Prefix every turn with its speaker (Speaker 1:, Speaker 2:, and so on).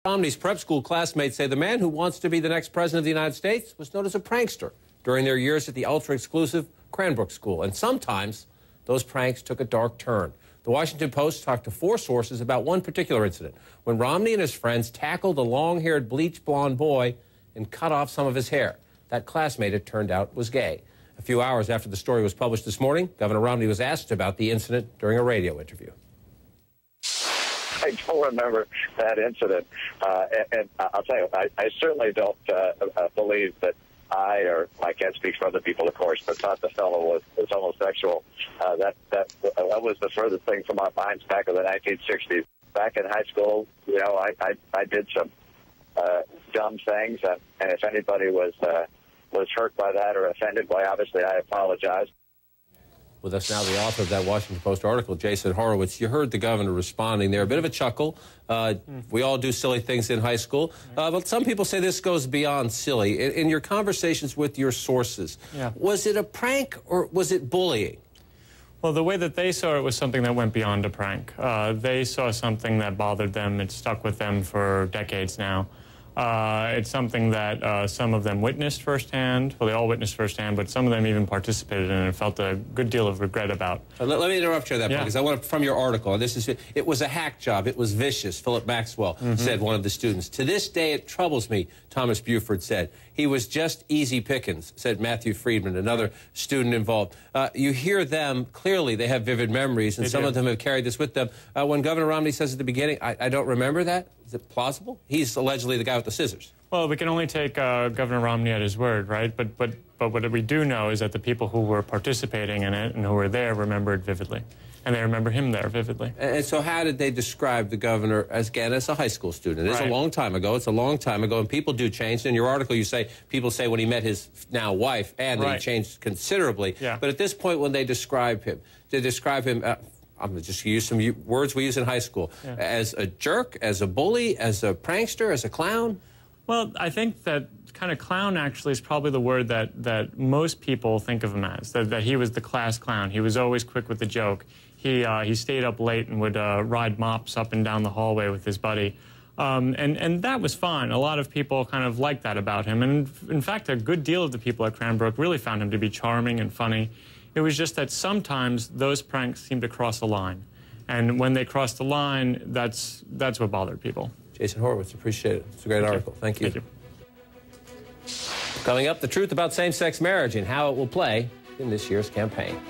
Speaker 1: Romney's prep school classmates say the man who wants to be the next president of the United States was known as a prankster during their years at the ultra-exclusive Cranbrook School. And sometimes those pranks took a dark turn. The Washington Post talked to 4 sources about one particular incident when Romney and his friends tackled a long-haired, bleached blonde boy and cut off some of his hair. That classmate, it turned out, was gay. A few hours after the story was published this morning, Governor Romney was asked about the incident during a radio interview.
Speaker 2: I don't remember that incident, and I'll tell you, I certainly don't believe that I can't speak for other people, of course, but thought the fellow was homosexual. That was the furthest thing from our minds back in the 1960s. Back in high school, you know, I did some dumb things, and if anybody was hurt by that or offended, why, obviously, I apologize.
Speaker 1: With us now, the author of that Washington Post article, Jason Horowitz. You heard the governor responding there. A bit of a chuckle. We all do silly things in high school. But some people say this goes beyond silly. In your conversations with your sources, was it a prank or was it bullying?
Speaker 3: Well, the way that they saw it was something that went beyond a prank. They saw something that bothered them. It stuck with them for decades now. It's something that some of them witnessed firsthand. Well, they all witnessed firsthand, but some of them even participated in it and felt a good deal of regret about.
Speaker 1: Let me interrupt you at that point, because I want to, from your article, and this is it was a hack job. It was vicious. Philip Maxwell said, one of the students. To this day, it troubles me, Thomas Buford said. He was just easy pickings, said Matthew Friedman, another student involved. You hear them, clearly they have vivid memories, and some of them have carried this with them. When Governor Romney says at the beginning, I don't remember that, is it plausible? He's allegedly the guy with the scissors. Well,
Speaker 3: we can only take Governor Romney at his word, right? But what we do know is that the people who were participating in it and who were there remember it vividly. And they remember him there vividly. And
Speaker 1: so how did they describe the governor as, again, as a high school student? It's a long time ago. It's a long time ago, and people do change. In your article, you say, people say when he met his now wife, and he changed considerably. But at this point, when they describe him, I'm going to just use some words we use in high school, as a jerk, as a bully, as a prankster, as a clown?
Speaker 3: Well, I think that kind of clown actually is probably the word that most people think of him as, that he was the class clown. He was always quick with the joke. He stayed up late and would ride mops up and down the hallway with his buddy. And that was fun. A lot of people kind of liked that about him. And in fact, a good deal of the people at Cranbrook really found him to be charming and funny. It was just that sometimes those pranks seemed to cross a line. And when they crossed the line, that's what bothered people.
Speaker 1: Jason Horowitz, appreciate it. It's a great article. Thank you. Coming up, the truth about same-sex marriage and how it will play in this year's campaign.